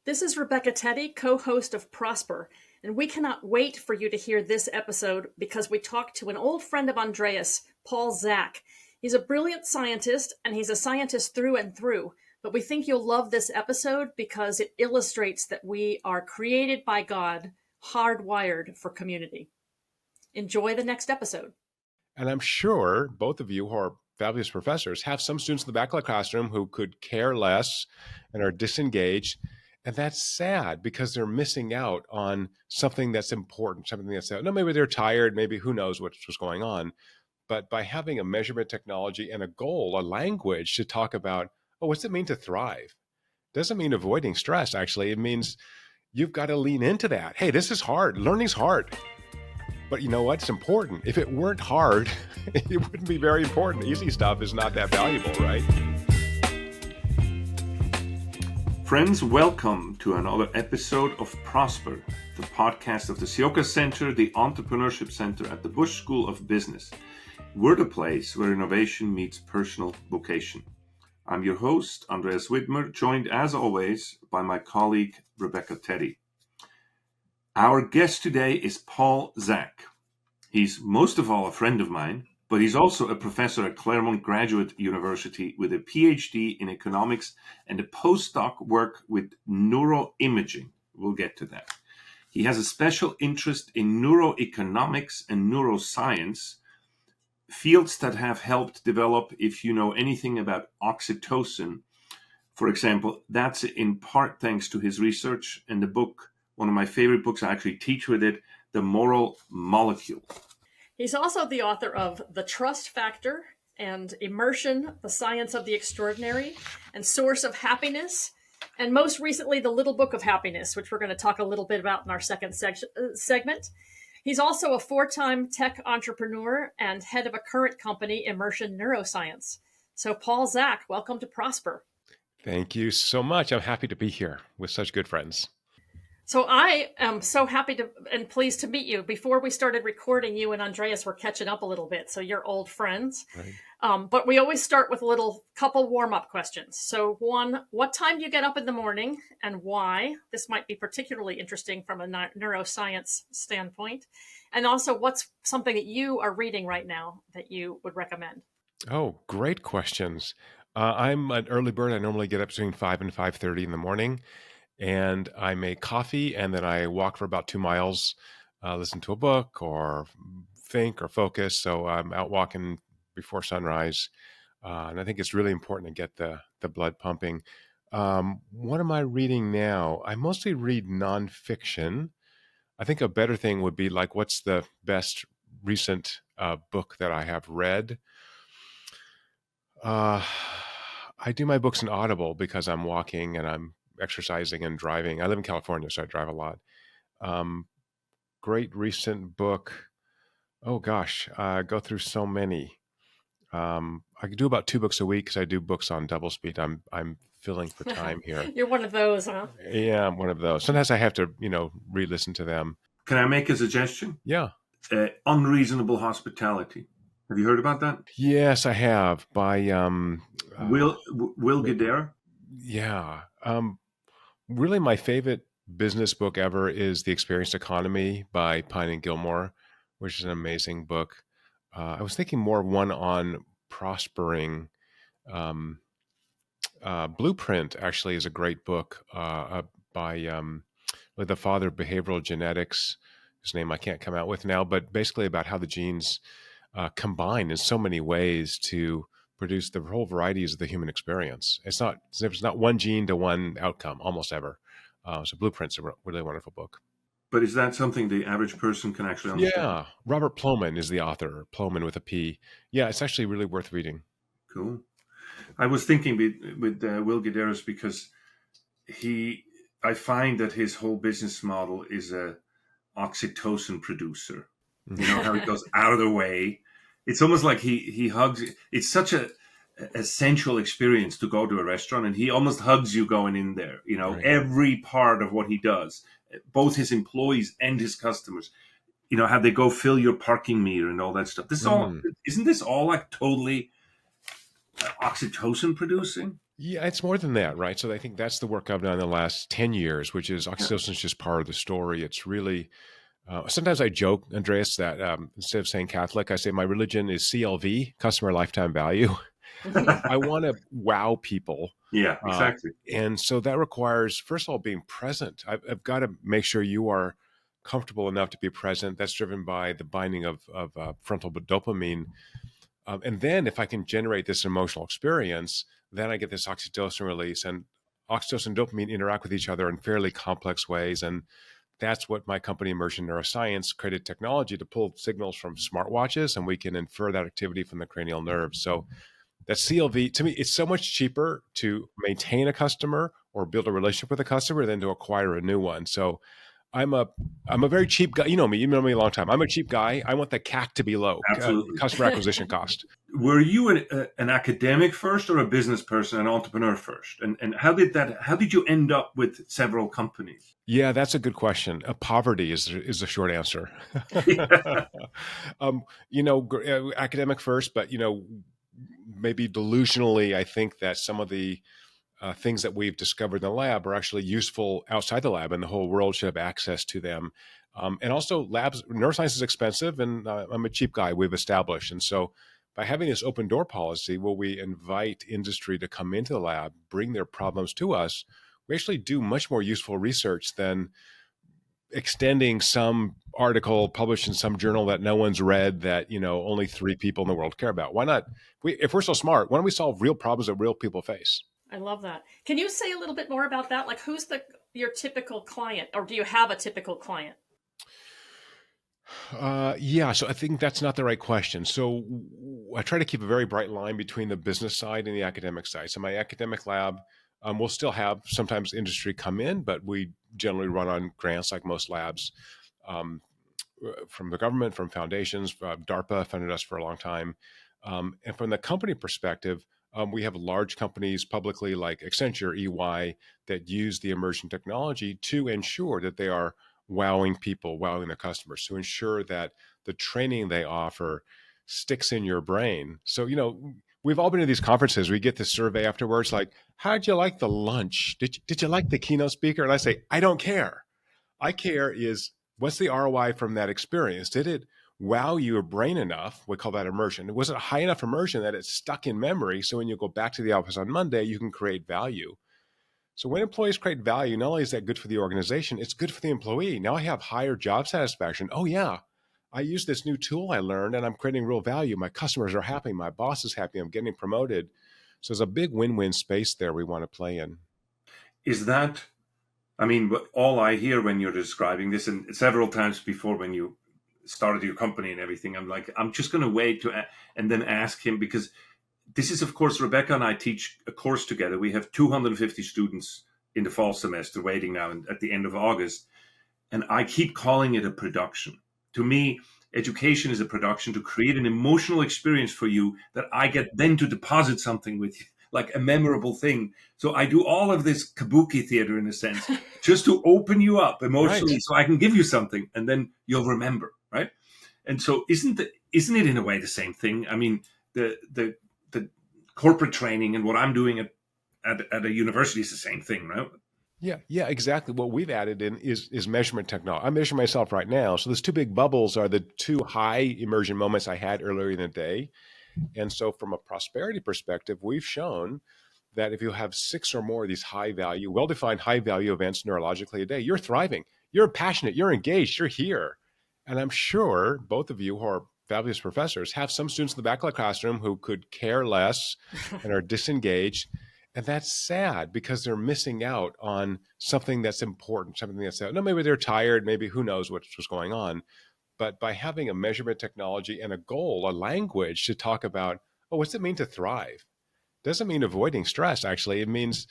This is Rebecca Teddy, co-host of Prosper, and we cannot wait for you to hear this episode because we talked to an old friend of Andreas, Paul Zak. He's a brilliant scientist, and he's a scientist through and through, but we think you'll love this episode because it illustrates that we are created by God, hardwired for community. Enjoy the next episode. And I'm sure both of you who are fabulous professors have some students in the back of the classroom who could care less and are disengaged. And that's sad because they're missing out on something that's important, something that's, no, maybe they're tired, maybe who knows what's going on. But by having a measurement technology and a goal, a language to talk about, oh, what's it mean to thrive? Doesn't mean avoiding stress, actually. It means you've got to lean into that. Hey, this is hard. Learning's hard. But you know what? It's important. If it weren't hard, it wouldn't be very important. Easy stuff is not that valuable, right? Friends, welcome to another episode of Prosper, the podcast of the Sioka Center, the Entrepreneurship Center at the Busch School of Business. We're the place where innovation meets personal vocation. I'm your host, Andreas Widmer, joined as always by my colleague, Rebecca Teddy. Our guest today is Paul Zak. He's most of all a friend of mine, but he's also a professor at Claremont Graduate University with a PhD in economics and a postdoc work with neuroimaging. We'll get to that. He has a special interest in neuroeconomics and neuroscience, fields that have helped develop, if you know anything about oxytocin, for example, that's in part thanks to his research and the book, one of my favorite books, I actually teach with it, The Moral Molecule. He's also the author of The Trust Factor and Immersion, The Science of the Extraordinary, and Source of Happiness, and most recently, The Little Book of Happiness, which we're going to talk a little bit about in our second segment. He's also a 4-time tech entrepreneur and head of a current company, Immersion Neuroscience. So Paul Zak, welcome to Prosper. Thank you so much. I'm happy to be here with such good friends. So I am so happy to and pleased to meet you. Before we started recording, you and Andreas were catching up a little bit, so you're old friends. Right. But we always start with a little couple warm-up questions. So one, what time do you get up in the morning and why? This might be particularly interesting from a neuroscience standpoint. And also, what's something that you are reading right now that you would recommend? Oh, great questions. I'm an early bird. I normally get up between 5 and 5:30 in the morning. And I make coffee, and then I walk for about 2 miles, listen to a book or think or focus. So I'm out walking before sunrise. And I think it's really important to get the blood pumping. What am I reading now? I mostly read nonfiction. I think a better thing would be like, what's the best recent book that I have read? I do my books in Audible because I'm walking and I'm exercising and driving. I live in California, so I drive a lot. Great recent book. Oh gosh, I go through so many. I do about 2 books a week because I do books on double speed. I'm filling for time here. You're one of those, huh? Yeah, I'm one of those. Sometimes I have to, re-listen to them. Can I make a suggestion? Yeah. Unreasonable Hospitality. Have you heard about that? Yes, I have. By Will Guidara? Yeah. Really, my favorite business book ever is The Experienced Economy by Pine and Gilmore, which is an amazing book. I was thinking more one on prospering. Blueprint actually is a great book by with the father of behavioral genetics, whose name I can't come out with now, but basically about how the genes combine in so many ways to produce the whole varieties of the human experience. It's not one gene to one outcome almost ever. So Blueprint's a really wonderful book. But is that something the average person can actually understand? Yeah. Robert Plomin is the author, Plomin with a P. Yeah, it's actually really worth reading. Cool. I was thinking with Will Guidara because I find that his whole business model is a oxytocin producer. You know how he goes out of the way. It's almost like he hugs. It's such a essential experience to go to a restaurant, and he almost hugs you going in there. Right. Every part of what he does, both his employees and his customers. How they go fill your parking meter and all that stuff. Isn't this all like totally oxytocin producing? Yeah, it's more than that, right? So I think that's the work I've done in the last 10 years, which is Yeah, oxytocin is just part of the story. It's really, sometimes I joke, Andreas, that instead of saying Catholic, I say my religion is CLV, customer lifetime value. I want to wow people. yeah, Uh, exactly. and so that requires, first of all, being present. I've got to make sure you are comfortable enough to be present. That's driven by the binding of frontal dopamine. And then if I can generate this emotional experience, then I get this oxytocin release, and oxytocin and dopamine interact with each other in fairly complex ways. And that's what my company, Immersion Neuroscience, created technology to pull signals from smartwatches, and we can infer that activity from the cranial nerves. So that CLV, to me, it's so much cheaper to maintain a customer or build a relationship with a customer than to acquire a new one. So I'm a I'm a very cheap guy. You know me a long time. I'm a cheap guy. I want the CAC to be low, Absolutely. customer acquisition cost. Were you an academic first or a business person, an entrepreneur first? And how did you end up with several companies? Yeah, that's a good question. Poverty is the short answer. Academic first, but maybe delusionally, I think that some of the things that we've discovered in the lab are actually useful outside the lab, and the whole world should have access to them. And also, neuroscience is expensive, and I'm a cheap guy. We've established, and so by having this open door policy, where we invite industry to come into the lab, bring their problems to us, we actually do much more useful research than extending some article published in some journal that no one's read, that only 3 people in the world care about. Why not? If we're so smart, why don't we solve real problems that real people face? I love that. Can you say a little bit more about that? Like, who's your typical client, or do you have a typical client? Yeah, so I think that's not the right question. So I try to keep a very bright line between the business side and the academic side. So my academic lab will still have sometimes industry come in, but we generally run on grants like most labs, um, from the government, from foundations. DARPA funded us for a long time. And from the company perspective, we have large companies publicly like Accenture, EY, that use the immersion technology to ensure that they are wowing people, wowing their customers, to ensure that the training they offer sticks in your brain. So, we've all been to these conferences. We get this survey afterwards, like, how'd you like the lunch? Did you like the keynote speaker? And I say, I don't care. I care is, what's the ROI from that experience? Did it wow your brain enough? We call that immersion. Was it a high enough immersion that it stuck in memory? So when you go back to the office on Monday, you can create value. So when employees create value, not only is that good for the organization, it's good for the employee. Now I have higher job satisfaction. Oh yeah, I use this new tool I learned and I'm creating real value. My customers are happy. My boss is happy. I'm getting promoted. So there's a big win-win space there we want to play in. Is that, I mean, all I hear when you're describing this, and several times before when you started your company and everything, I'm like, I'm just going to wait and then ask him, because this is, of course, Rebecca and I teach a course together. We have 250 students in the fall semester waiting now at the end of August. And I keep calling it a production. To me, education is a production to create an emotional experience for you that I get then to deposit something with you, like a memorable thing. So I do all of this kabuki theater in a sense, just to open you up emotionally, Right. so I can give you something and then you'll remember, right? And so isn't it in a way the same thing? I mean, the corporate training and what I'm doing at a university is the same thing, right? Yeah, exactly. What we've added in is measurement technology. I measure myself right now. So those 2 big bubbles are the 2 high immersion moments I had earlier in the day. And so from a prosperity perspective, we've shown that if you have 6 or more of these high value, well-defined high value events neurologically a day, you're thriving, you're passionate, you're engaged, you're here. And I'm sure both of you who are fabulous professors have some students in the back of the classroom who could care less and are disengaged. And that's sad because they're missing out on something that's important, something that's, no, maybe they're tired, maybe who knows what's going on. But by having a measurement technology and a goal, a language to talk about, oh, what's it mean to thrive? Doesn't mean avoiding stress, actually. It means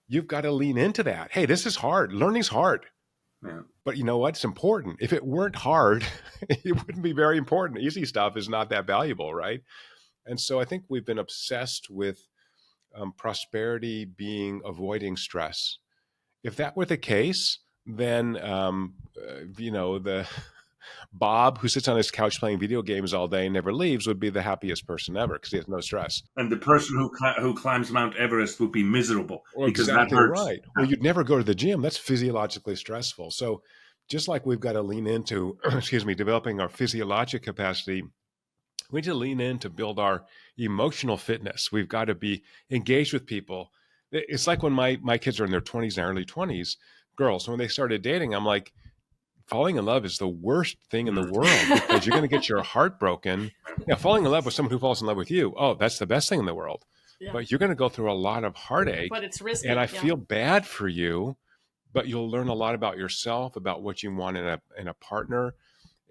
you've got to lean into that. Hey, this is hard. Learning's hard. Yeah. But you know what? It's important. If it weren't hard, it wouldn't be very important. Easy stuff is not that valuable, right? And so I think we've been obsessed with prosperity being avoiding stress. If that were the case, then the Bob, who sits on his couch playing video games all day and never leaves, would be the happiest person ever because he has no stress. And the person who climbs Mount Everest would be miserable because that Exactly hurts. right. Or you'd never go to the gym. That's physiologically stressful. So just like we've got to lean into, developing our physiologic capacity, we need to lean in to build our emotional fitness. We've got to be engaged with people. It's like when my kids are in their 20s and early 20s, girls, when they started dating, I'm like, falling in love is the worst thing in the world because you're going to get your heart broken. Yeah, falling in love with someone who falls in love with you, oh, that's the best thing in the world. Yeah. But you're going to go through a lot of heartache. But it's risky. And I feel bad for you, but you'll learn a lot about yourself, about what you want in a partner.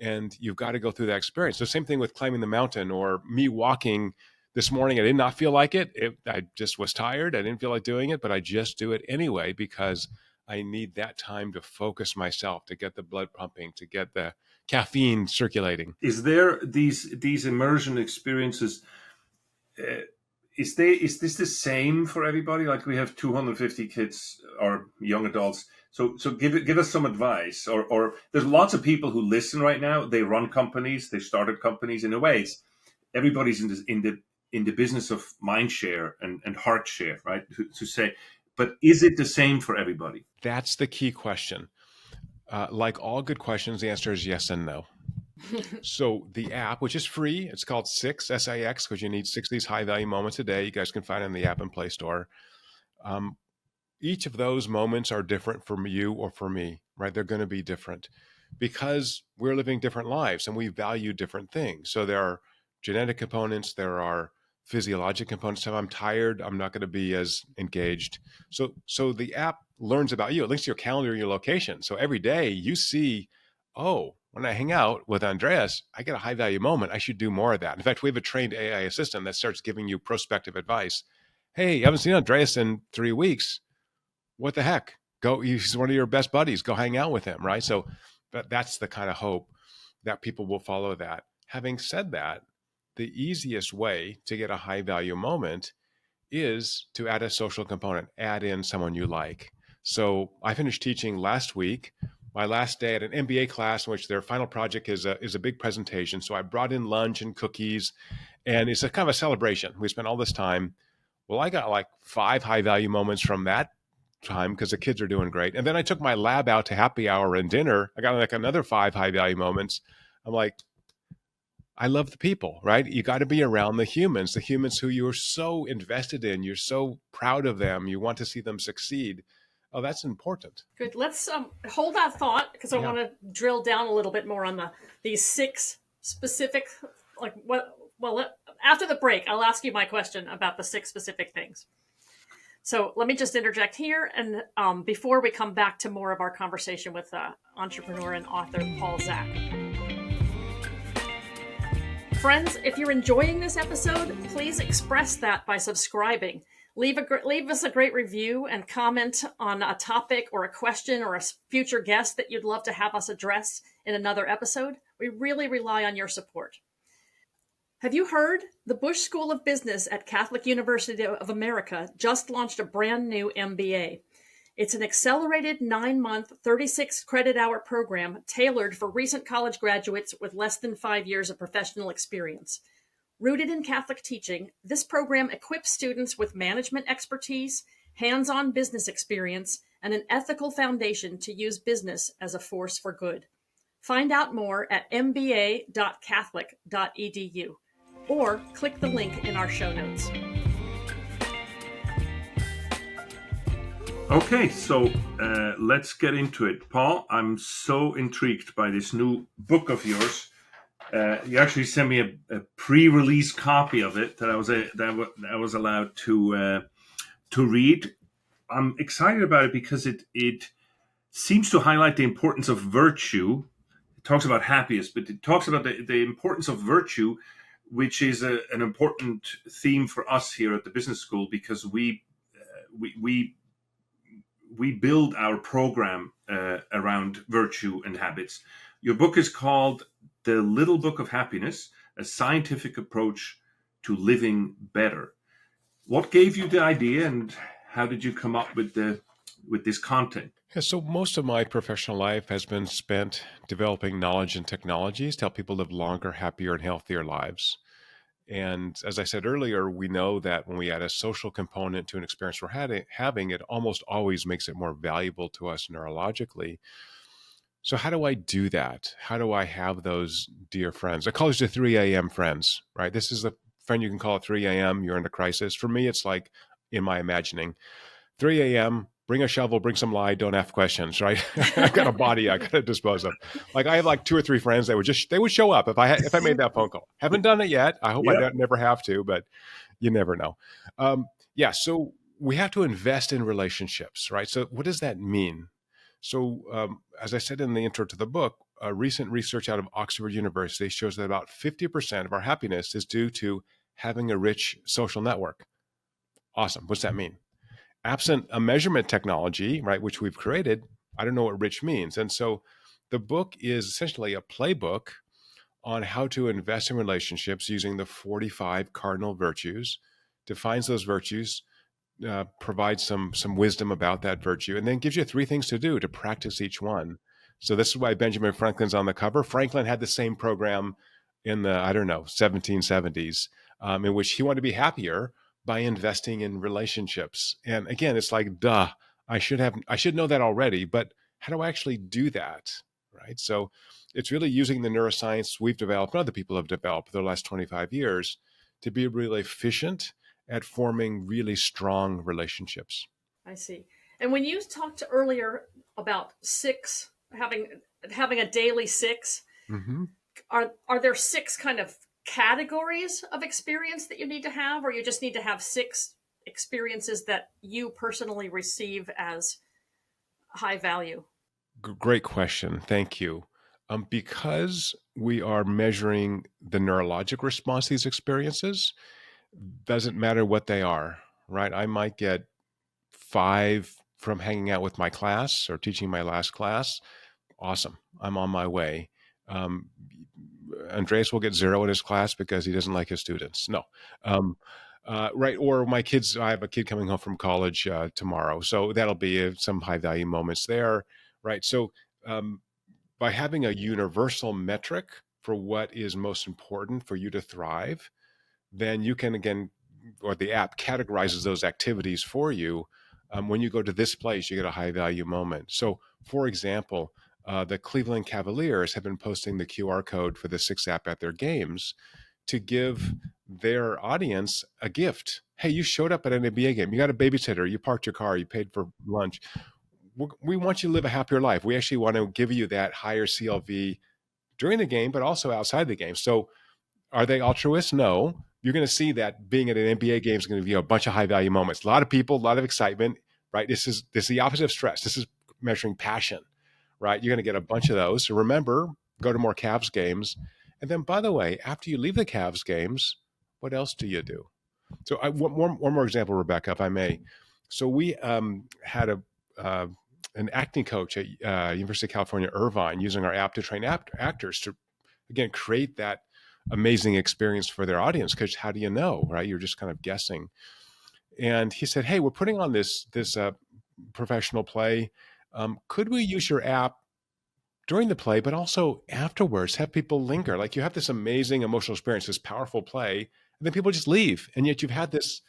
And you've got to go through that experience. So same thing with climbing the mountain or me walking this morning. I did not feel like it. I just was tired. I didn't feel like doing it, but I just do it anyway because I need that time to focus myself, to get the blood pumping, to get the caffeine circulating. Is there these immersion experiences? Is this the same for everybody? Like we have 250 kids or young adults. So give us some advice. Or there's lots of people who listen right now. They run companies. They started companies. In a way, everybody's in the business of mind share and heart share, right? To say, but is it the same for everybody? That's the key question. Like all good questions, the answer is yes and no. So the app, which is free, it's called Six, S-I-X, because you need 6 of these high-value moments a day. You guys can find it in the app and Play Store. Each of those moments are different for you or for me, right? They're going to be different because we're living different lives and we value different things. So there are genetic components, there are physiologic components. If I'm tired, I'm not going to be as engaged. So the app learns about you. It links to your calendar and your location. So every day you see, oh, when I hang out with Andreas, I get a high value moment. I should do more of that. In fact, we have a trained AI assistant that starts giving you prospective advice. Hey, you haven't seen Andreas in 3 weeks. What the heck? Go, he's one of your best buddies. Go hang out with him, right? So that's the kind of hope that people will follow that. Having said that, the easiest way to get a high value moment is to add a social component, add in someone you like. So I finished teaching last week, my last day at an MBA class in which their final project is a big presentation. So I brought in lunch and cookies, and it's a kind of a celebration. We spent all this time. Well, I got like 5 high value moments from that time because the kids are doing great. And then I took my lab out to happy hour and dinner. I got like another 5 high value moments. I'm like, I love the people, right? You got to be around the humans who you're so invested in. You're so proud of them. You want to see them succeed. Oh, that's important. Good. Let's hold that thought because I want to drill down a little bit more on these 6 specific, like what. Well, after the break, I'll ask you my question about the 6 specific things. So let me just interject here, and before we come back to more of our conversation with entrepreneur and author Paul Zak. Friends, if you're enjoying this episode, please express that by subscribing. Leave us a great review and comment on a topic or a question or a future guest that you'd love to have us address in another episode. We really rely on your support. Have you heard? The Busch School of Business at Catholic University of America just launched a brand new MBA. It's an accelerated 9-month, 36 credit hour program tailored for recent college graduates with less than 5 years of professional experience. Rooted in Catholic teaching, this program equips students with management expertise, hands-on business experience, and an ethical foundation to use business as a force for good. Find out more at mba.catholic.edu or click the link in our show notes. Okay, so let's get into it. Paul, I'm so intrigued by this new book of yours. You actually sent me a pre-release copy of it that I was allowed to read. I'm excited about it because it seems to highlight the importance of virtue. It talks about happiness, but it talks about the importance of virtue, which is an important theme for us here at the business school because we build our program around virtue and habits. Your book is called The Little Book of Happiness, a scientific approach to living better. What gave you the idea and how did you come up with the with this content? Yeah, so most of my professional life has been spent developing knowledge and technologies to help people live longer, happier, and healthier lives. And as I said earlier, we know that when we add a social component to an experience we're having, it almost always makes it more valuable to us neurologically. So how do I do that? How do I have those dear friends? I call these the 3 a.m. friends, right? This is the friend you can call at 3 a.m. You're in a crisis. For me, it's like in my imagining, 3 a.m., bring a shovel, bring some lye, don't ask questions, right? I've got a body I got to dispose of. Like I have like 2 or 3 friends that they would show up if I made that phone call. Haven't done it yet. I hope I never have to, but you never know. Yeah, so we have to invest in relationships, right? So what does that mean? So as I said in the intro to the book, recent research out of Oxford University shows that about 50% of our happiness is due to having a rich social network. Awesome. What's that mean? Absent a measurement technology, right, which we've created, I don't know what rich means. And so the book is essentially a playbook on how to invest in relationships using the 45 cardinal virtues, defines those virtues, provides some wisdom about that virtue, and then gives you 3 things to do to practice each one. So this is why Benjamin Franklin's on the cover. Franklin had the same program in the, 1770s, in which he wanted to be happier by investing in relationships. And again, it's like, duh, I should know that already, but how do I actually do that? Right. So it's really using the neuroscience we've developed, and other people have developed for the last 25 years to be really efficient at forming really strong relationships. I see. And when you talked earlier about 6, having a daily 6, Mm-hmm. are there 6 kind of categories of experience that you need to have, or you just need to have 6 experiences that you personally receive as high value? Great question. Thank you. Because we are measuring the neurologic response to these experiences, doesn't matter what they are, right? I might get 5 from hanging out with my class or teaching my last class. Awesome. I'm on my way. Andreas will get 0 in his class because he doesn't like his students. No. Right. Or my kids, I have a kid coming home from college tomorrow. So that'll be some high value moments there. Right. So by having a universal metric for what is most important for you to thrive, then you can, again, or the app categorizes those activities for you. When you go to this place, you get a high value moment. So, for example, the Cleveland Cavaliers have been posting the QR code for the 6 app at their games to give their audience a gift. Hey, you showed up at an NBA game. You got a babysitter. You parked your car. You paid for lunch. We want you to live a happier life. We actually want to give you that higher CLV during the game, but also outside the game. So are they altruists? No. You're going to see that being at an NBA game is going to be a bunch of high value moments. A lot of people, a lot of excitement, right? This is the opposite of stress. This is measuring passion, right? You're going to get a bunch of those. So remember, go to more Cavs games. And then, by the way, after you leave the Cavs games, what else do you do? So one more example, Rebecca, if I may. So we had an acting coach at University of California, Irvine, using our app to train actors to, again, create that amazing experience for their audience. Because how do you know, right? You're just kind of guessing. And he said, hey, we're putting on this professional play. Could we use your app during the play, but also afterwards, have people linger? Like you have this amazing emotional experience, this powerful play, and then people just leave. And yet you've had this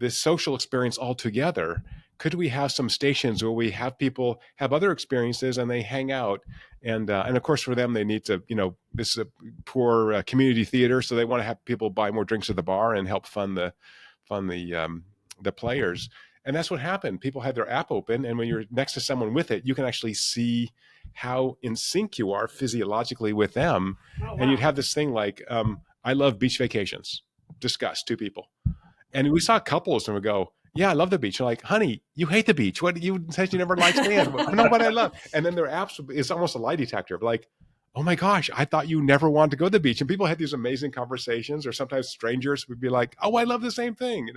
social experience all together. Could we have some stations where we have people have other experiences and they hang out? And of course, for them, they need to, this is a poor community theater, so they want to have people buy more drinks at the bar and help fund the players. And that's what happened. People had their app open, and when you're next to someone with it, you can actually see how in sync you are physiologically with them. Oh, wow. And you'd have this thing like, I love beach vacations. Discuss 2 people. And we saw couples and we go, yeah, I love the beach. You're like, honey, you hate the beach. What, you said you never liked sand. No, but I love. And then their apps is almost a lie detector. Like, oh my gosh, I thought you never wanted to go to the beach. And people had these amazing conversations, or sometimes strangers would be like, oh, I love the same thing,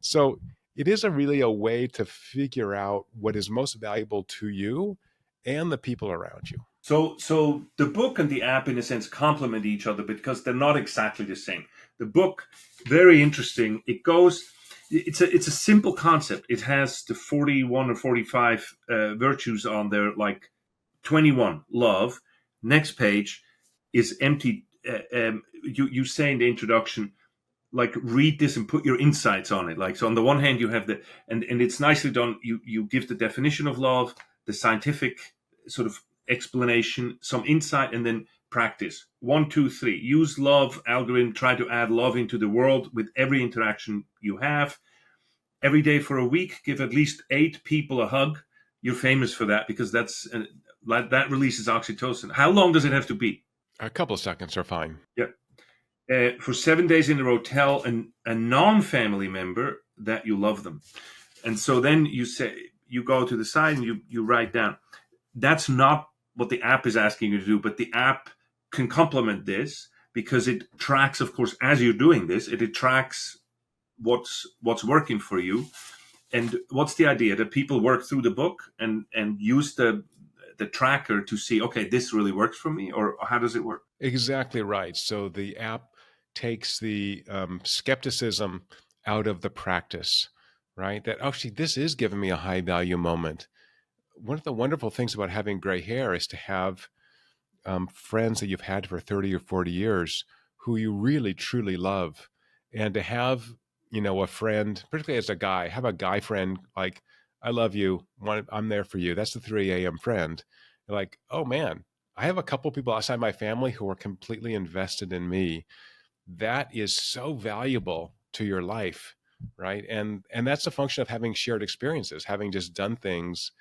So it is really a way to figure out what is most valuable to you and the people around you. So the book and the app, in a sense, complement each other because they're not exactly the same. The book, very interesting. It goes, it's a simple concept. It has the 41 or 45 virtues on there, like 21 love. Next page is empty. You say in the introduction, like, read this and put your insights on it. Like, so on the one hand you have and it's nicely done. You give the definition of love, the scientific sort of explanation, some insight, and then practice. 1, 2, 3. Use love algorithm. Try to add love into the world with every interaction you have. Every day for a week, give at least 8 people a hug. You're famous for that because that releases oxytocin. How long does it have to be? A couple of seconds are fine. Yeah. For 7 days in a row, tell a non-family member that you love them. And so then you go to the side and you write down. That's not what the app is asking you to do, but the app can complement this because it tracks, of course, as you're doing this, it tracks what's working for you. And what's the idea? That people work through the book and use the tracker to see, okay, this really works for me, or how does it work? Exactly right. So the app takes the skepticism out of the practice, right? That actually this is giving me a high value moment. One of the wonderful things about having gray hair is to have friends that you've had for 30 or 40 years who you really truly love, and to have a friend, particularly as a guy, have a guy friend like, I love you, I'm there for you. That's the 3 a.m. friend. You're like, oh man, I have a couple people outside my family who are completely invested in me. That is so valuable to your life, right? And that's a function of having shared experiences, having just done things,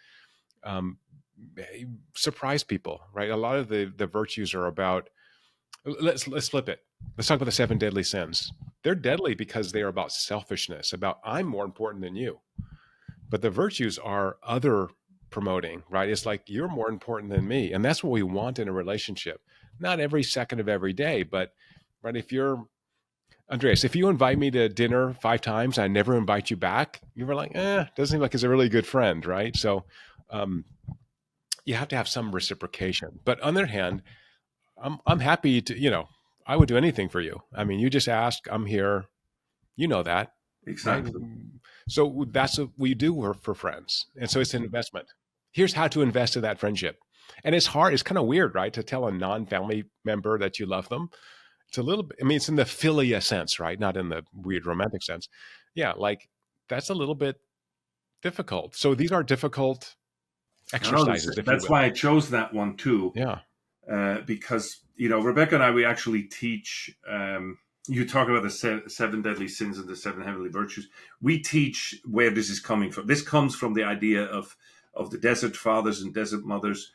surprise people, right? A lot of the virtues are about, let's flip it. Let's talk about the 7 deadly sins. They're deadly because they are about selfishness, about I'm more important than you. But the virtues are other promoting, right? It's like you're more important than me. And that's what we want in a relationship. Not every second of every day, but right, if you're Andreas, if you invite me to dinner 5 times, I never invite you back, you were like, doesn't seem like he's a really good friend, right? So you have to have some reciprocation. But on the other hand, I'm happy to, I would do anything for you. I mean, you just ask, I'm here. You know that. Exactly. Right? So that's what we do for friends. And so it's an investment. Here's how to invest in that friendship. And it's hard. It's kind of weird, right? To tell a non-family member that you love them. It's a little bit, I mean, it's in the philia sense, right? Not in the weird romantic sense. Yeah. Like that's a little bit difficult. So these are difficult exercises. That's why I chose that one too. Yeah. Because, Rebecca and I, we actually teach, you talk about the 7 deadly sins and the 7 heavenly virtues. We teach where this is coming from. This comes from the idea of the desert fathers and desert mothers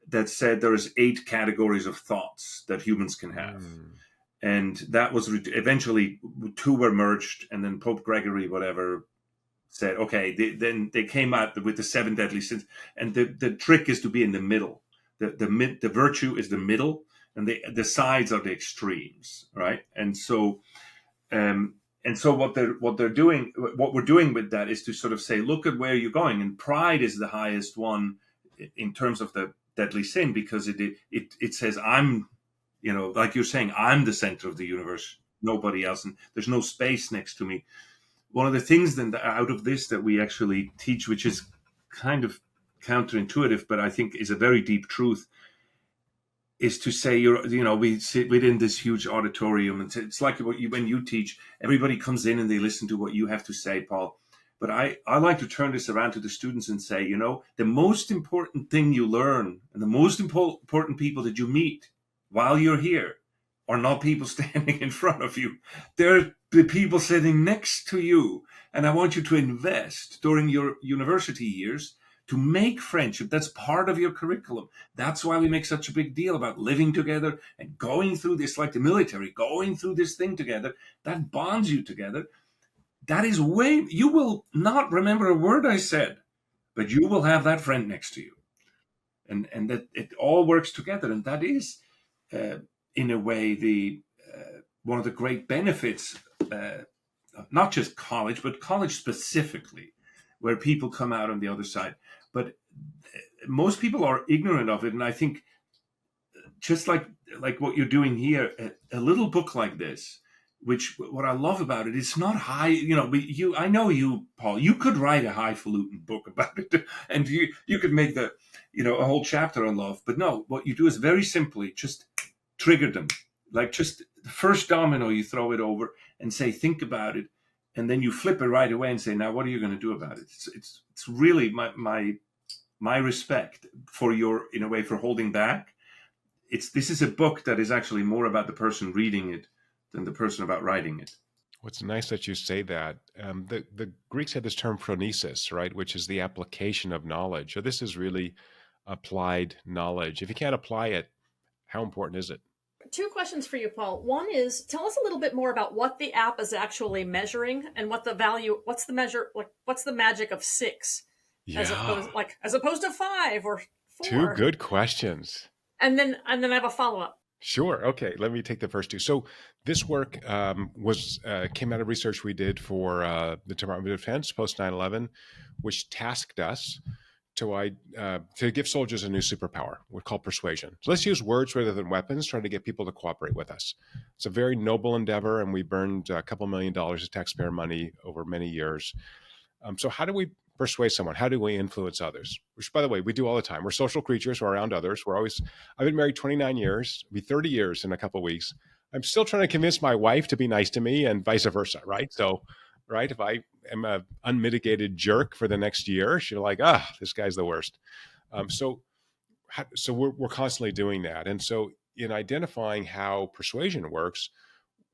that said there is 8 categories of thoughts that humans can have. And that was eventually 2 were merged, and then Pope Gregory, whatever, said, okay, then they came out with the 7 deadly sins. And the trick is to be in the middle. The virtue is the middle, and the sides are the extremes, right? And so what we're doing with that is to sort of say, look at where you're going. And pride is the highest one in terms of the deadly sin, because it says I'm, like you're saying, I'm the center of the universe, nobody else, and there's no space next to me. One of the things then out of this that we actually teach, which is kind of counterintuitive, but I think is a very deep truth, is to say, we sit within this huge auditorium, and it's like when you teach, everybody comes in and they listen to what you have to say, Paul. But I like to turn this around to the students and say, the most important thing you learn and the most important people that you meet while you're here are not people standing in front of you. They're the people sitting next to you. And I want you to invest during your university years to make friendship. That's part of your curriculum. That's why we make such a big deal about living together and going through this, like the military, going through this thing together. That bonds you together. That is you will not remember a word I said, but you will have that friend next to you. And that it all works together. And that is, in a way, one of the great benefits, not just college, but college specifically, where people come out on the other side. But most people are ignorant of it. And I think just like what you're doing here, a little book like this which what I love about it, it's not high, I know you, Paul, you could write a highfalutin book about it and you could make a whole chapter on love. But no, what you do is very simply just trigger them. Like just the first domino, you throw it over and say, think about it. And then you flip it right away and say, now, what are you going to do about it? It's really my respect for your, in a way, for holding back. This is a book that is actually more about the person reading it than the person about writing it. What's nice that you say that. The Greeks had this term phronesis, right, which is the application of knowledge. So this is really applied knowledge. If you can't apply it, how important is it? Two questions for you, Paul. One is, tell us a little bit more about what the app is actually measuring and what's the measure, like what's the magic of 6 as opposed to 5 or 4? Two good questions. And then I have a follow-up. Sure. Okay. Let me take the first two. So this work came out of research we did for the Department of Defense post 9/11, which tasked us to give soldiers a new superpower. We're called persuasion. So let's use words rather than weapons, trying to get people to cooperate with us. It's a very noble endeavor, and we burned a couple $1 million of taxpayer money over many years. So how do we persuade someone? How do we influence others? Which, by the way, we do all the time. We're social creatures. We're around others. I've been married 29 years. It'll be 30 years in a couple of weeks. I'm still trying to convince my wife to be nice to me and vice versa, right? So, right, if I am an unmitigated jerk for the next year, she's like, this guy's the worst. So we're constantly doing that. And so in identifying how persuasion works,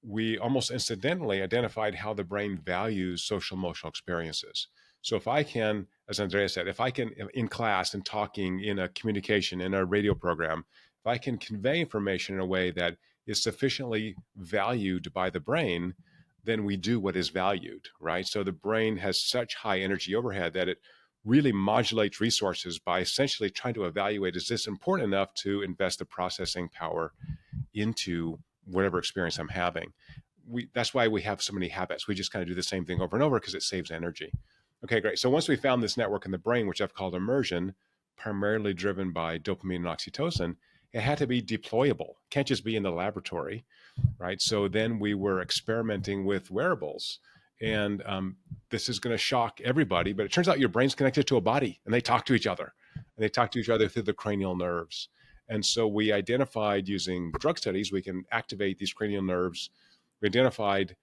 we almost incidentally identified how the brain values social emotional experiences. So if I can, as Andrea said, if I can, in class and talking in a communication, in a radio program, if I can convey information in a way that is sufficiently valued by the brain, then we do what is valued, right? So the brain has such high energy overhead that it really modulates resources by essentially trying to evaluate, is this important enough to invest the processing power into whatever experience I'm having? That's why we have so many habits. We just kind of do the same thing over and over because it saves energy. Okay, great. So once we found this network in the brain, which I've called immersion, primarily driven by dopamine and oxytocin, it had to be deployable. It can't just be in the laboratory, right? So then we were experimenting with wearables. And this is going to shock everybody, but it turns out your brain's connected to a body and they talk to each other. And they talk to each other through the cranial nerves. And so we identified using drug studies, we can activate these cranial nerves. We identified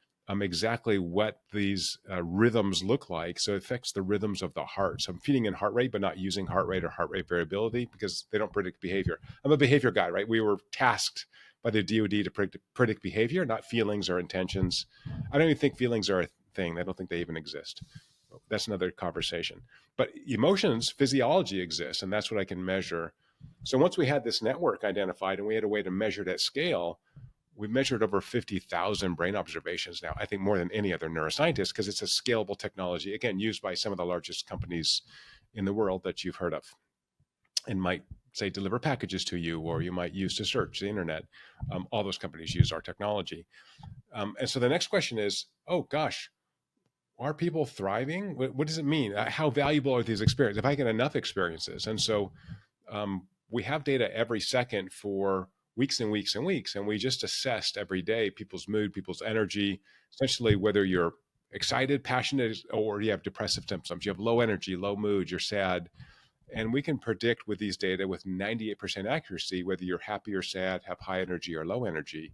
exactly what these rhythms look like. So it affects the rhythms of the heart. So I'm feeding in heart rate, but not using heart rate or heart rate variability because they don't predict behavior. I'm a behavior guy, right? We were tasked by the DoD to predict behavior, not feelings or intentions. I don't even think feelings are a thing. I don't think they even exist. That's another conversation. But emotions, physiology exists, and that's what I can measure. So once we had this network identified and we had a way to measure it at scale, we measured over 50,000 brain observations now, I think more than any other neuroscientist, because it's a scalable technology, again, used by some of the largest companies in the world that you've heard of and might, say, deliver packages to you, or you might use to search the internet. All those companies use our technology. And so the next question is, oh, gosh, are people thriving? What does it mean? How valuable are these experiences? If I get enough experiences. And so we have data every second for weeks and weeks and weeks. And we just assessed every day people's mood, people's energy, essentially whether you're excited, passionate, or you have depressive symptoms. You have low energy, low mood, you're sad. And we can predict with these data with 98% accuracy whether you're happy or sad, have high energy or low energy.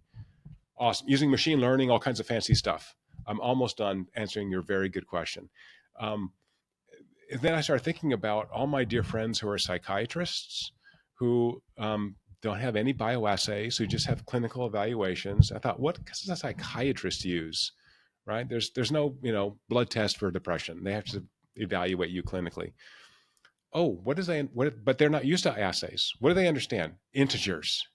Awesome. Using machine learning, all kinds of fancy stuff. I'm almost done answering your very good question. Then I started thinking about all my dear friends who are psychiatrists who don't have any bioassays, who just have clinical evaluations. I thought, what does a psychiatrist use, right? There's no, blood test for depression. They have to evaluate you clinically. Oh, but they're not used to assays. What do they understand? Integers.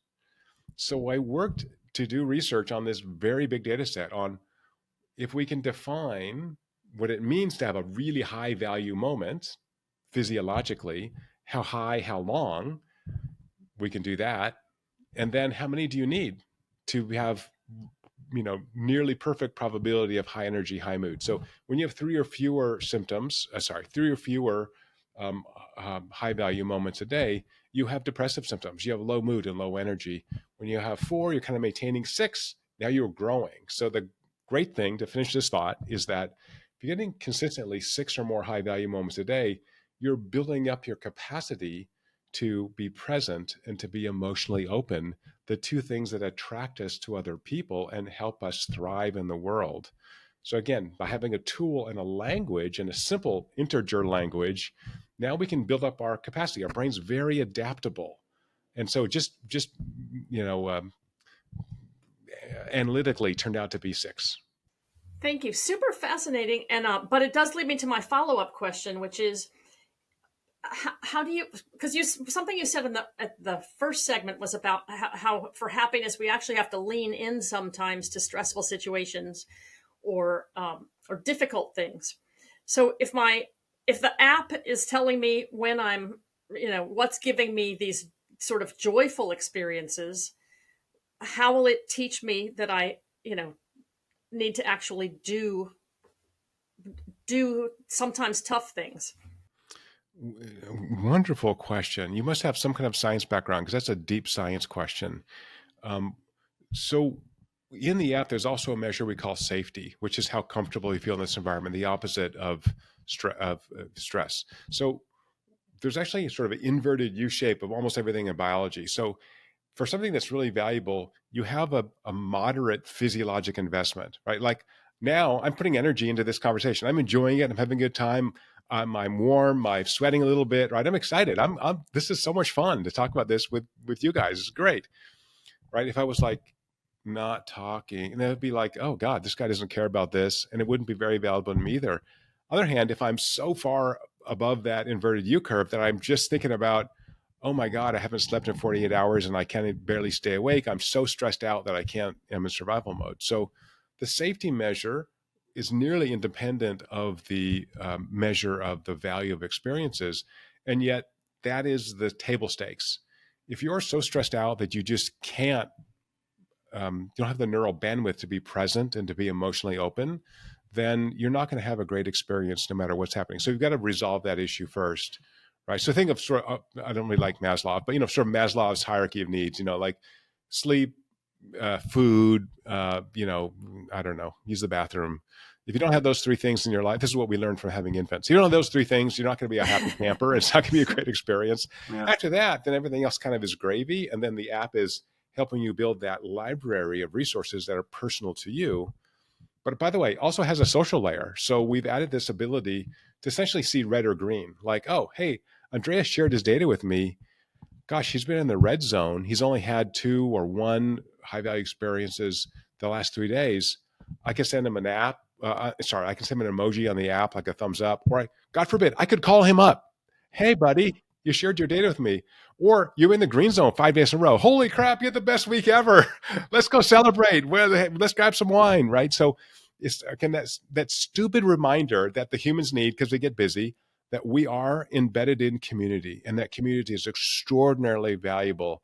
So I worked to do research on this very big data set on if we can define what it means to have a really high value moment physiologically, how high, how long, we can do that. And then how many do you need to have, nearly perfect probability of high energy, high mood? So when you have three or fewer high value moments a day, you have depressive symptoms. You have low mood and low energy. When you have 4, you're kind of maintaining. 6, now you're growing. So the great thing to finish this thought is that if you're getting consistently 6 or more high value moments a day, you're building up your capacity to be present and to be emotionally open, the two things that attract us to other people and help us thrive in the world. So again, by having a tool and a language and a simple integer language, now we can build up our capacity. Our brain's very adaptable. And so just you know, analytically turned out to be 6. Thank you. Super fascinating. And but it does lead me to my follow-up question, which is how do you, because something you said in the first segment was about how for happiness we actually have to lean in sometimes to stressful situations or difficult things. So if the app is telling me when I'm, what's giving me these sort of joyful experiences, how will it teach me that I, need to actually do sometimes tough things? Wonderful question. You must have some kind of science background because that's a deep science question. So in the app, there's also a measure we call safety, which is how comfortable you feel in this environment, the opposite of stress. So there's actually a sort of an inverted U shape of almost everything in biology. So for something that's really valuable, you have a moderate physiologic investment, right? Like now I'm putting energy into this conversation. I'm enjoying it. I'm having a good time. I'm warm. I'm sweating a little bit, right? I'm excited. This is so much fun to talk about this with you guys. It's great, right? If I was like not talking, and it would be like, oh God, this guy doesn't care about this. And it wouldn't be very valuable to me either. On the other hand, if I'm so far above that inverted U curve that I'm just thinking about, oh my God, I haven't slept in 48 hours and I can't barely stay awake. I'm so stressed out that I'm in survival mode. So the safety measure is nearly independent of the measure of the value of experiences. And yet that is the table stakes. If you're so stressed out that you just can't, you don't have the neural bandwidth to be present and to be emotionally open, then you're not going to have a great experience no matter what's happening. So you've got to resolve that issue first, right? So think of sort of, I don't really like Maslow, but, sort of Maslow's hierarchy of needs, like sleep, food, I don't know, use the bathroom. If you don't have those 3 things in your life, this is what we learned from having infants. You don't have those 3 things, you're not going to be a happy camper. It's not going to be a great experience. Yeah. After that, then everything else kind of is gravy. And then the app is helping you build that library of resources that are personal to you. But by the way, also has a social layer. So we've added this ability to essentially see red or green. Like, oh, hey, Andreas shared his data with me. Gosh, he's been in the red zone. He's only had 2 or 1 high value experiences the last 3 days. I can send him an app. I can send him an emoji on the app, like a thumbs up. Or God forbid, I could call him up. Hey, buddy, you shared your data with me. Or you're in the green zone 5 days in a row. Holy crap, you had the best week ever. Let's go celebrate. Let's grab some wine, right? So it's again that stupid reminder that the humans need because we get busy, that we are embedded in community, and that community is extraordinarily valuable.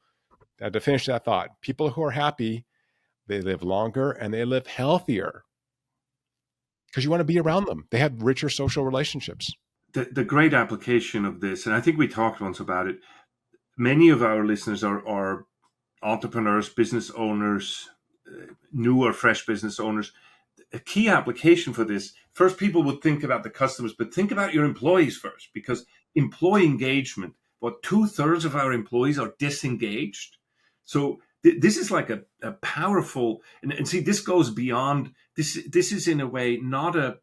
Now, to finish that thought, people who are happy, they live longer and they live healthier because you want to be around them. They have richer social relationships. The great application of this, and I think we talked once about it, many of our listeners are entrepreneurs, business owners, new or fresh business owners. A key application for this, first people would think about the customers, but think about your employees first, because employee engagement, 2/3 of our employees are disengaged. So this is like a powerful, and see, this goes beyond, this is in a way not a,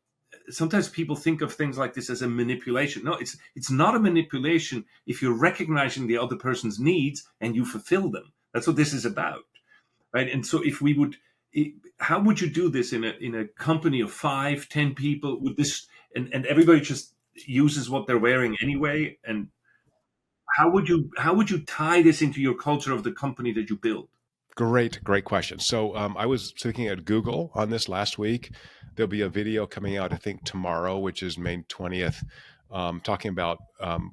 sometimes people think of things like this as a manipulation. No, it's not a manipulation if you're recognizing the other person's needs and you fulfill them. That's what this is about, right? And so if we would, how would you do this in a company of 5, 10 people with this, and everybody just uses what they're wearing anyway? And how would you tie this into your culture of the company that you build? Great question. So I was speaking at Google on this last week. There'll be a video coming out, I think, tomorrow, which is May 20th, talking about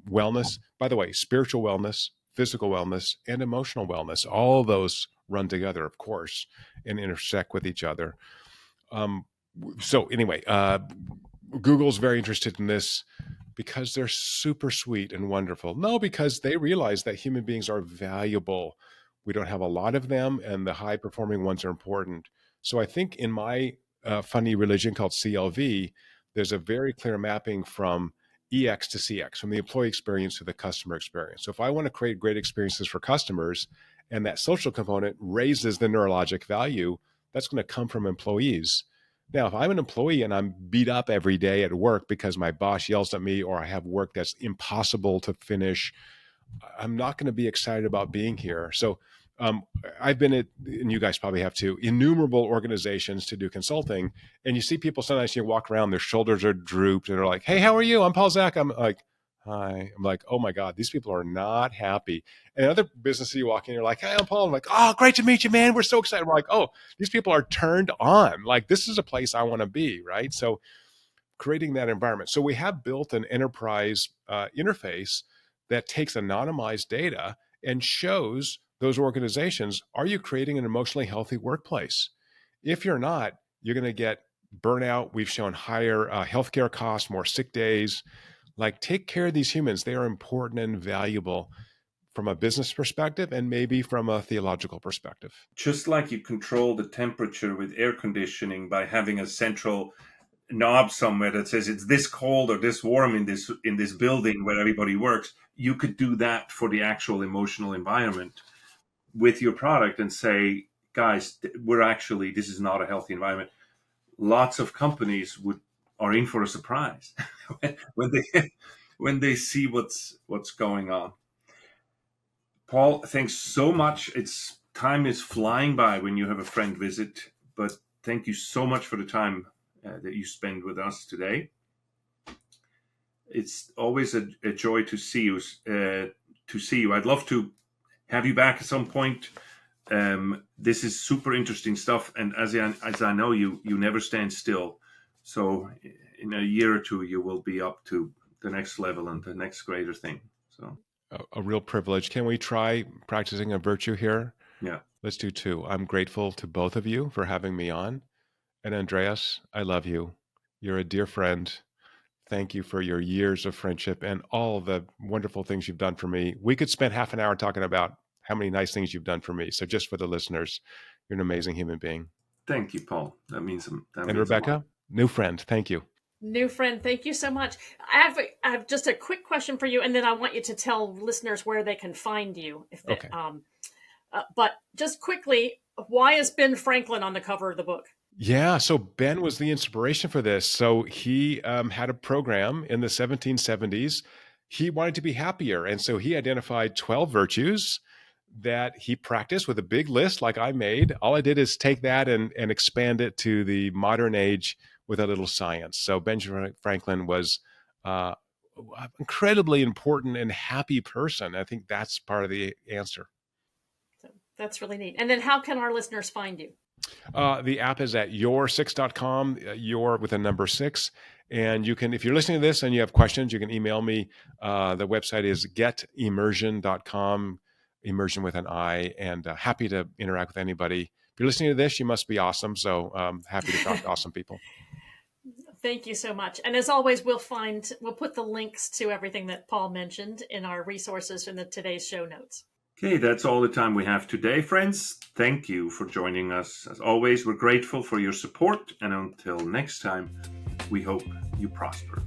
wellness. By the way, spiritual wellness, physical wellness, and emotional wellness. All those run together, of course, and intersect with each other. So anyway, Google's very interested in this because they're super sweet and wonderful. No, because they realize that human beings are valuable. We don't have a lot of them, and the high-performing ones are important. So I think in my funny religion called CLV, there's a very clear mapping from EX to CX, from the employee experience to the customer experience. So if I want to create great experiences for customers and that social component raises the neurologic value, that's going to come from employees. Now, if I'm an employee and I'm beat up every day at work because my boss yells at me or I have work that's impossible to finish, I'm not going to be excited about being here. So I've been at, and you guys probably have too, innumerable organizations to do consulting. And you see people sometimes you walk around, their shoulders are drooped and they're like, hey, how are you? I'm Paul Zak. I'm like, hi. I'm like, oh my God, these people are not happy. And other businesses you walk in, you're like, hey, I'm Paul. I'm like, oh, great to meet you, man. We're so excited. We're like, oh, these people are turned on. Like, this is a place I want to be, right? So creating that environment. So we have built an enterprise interface that takes anonymized data and shows those organizations, are you creating an emotionally healthy workplace? If you're not, you're going to get burnout. We've shown higher healthcare costs, more sick days. Like, take care of these humans. They are important and valuable from a business perspective and maybe from a theological perspective. Just like you control the temperature with air conditioning by having a central knob somewhere that says it's this cold or this warm in this building where everybody works, you could do that for the actual emotional environment with your product and say, guys, this is not a healthy environment. Lots of companies are in for a surprise when they see what's going on. Paul, thanks so much. Time is flying by when you have a friend visit, but thank you so much for the time that you spend with us today. It's always a joy to see you. I'd love to have you back at some point. This is super interesting stuff, and as I know you never stand still. So in a year or two, you will be up to the next level and the next greater thing. So a real privilege. Can we try practicing a virtue here? Yeah. Let's do two. I'm grateful to both of you for having me on. And Andreas, I love you. You're a dear friend. Thank you for your years of friendship and all the wonderful things you've done for me. We could spend half an hour talking about how many nice things you've done for me. So just for the listeners, you're an amazing human being. Thank you, Paul. That means and Rebecca, new friend. Thank you. New friend, thank you so much. I have just a quick question for you, and then I want you to tell listeners where they can find you. Okay. But just quickly, why is Ben Franklin on the cover of the book? Yeah, so Ben was the inspiration for this. So he had a program in the 1770s. He wanted to be happier. And so he identified 12 virtues that he practiced with a big list like I made. All I did is take that and expand it to the modern age with a little science. So Benjamin Franklin was an incredibly important and happy person. I think that's part of the answer. So that's really neat. And then how can our listeners find you? The app is at your6.com, your with a number 6. And you can, if you're listening to this and you have questions, you can email me. The website is getimmersion.com, immersion with an I, and happy to interact with anybody. If you're listening to this, you must be awesome. So happy to talk to awesome people. Thank you so much. And as always, we'll put the links to everything that Paul mentioned in our resources in today's show notes. Okay, that's all the time we have today, friends. Thank you for joining us. As always, we're grateful for your support. And until next time, we hope you prosper.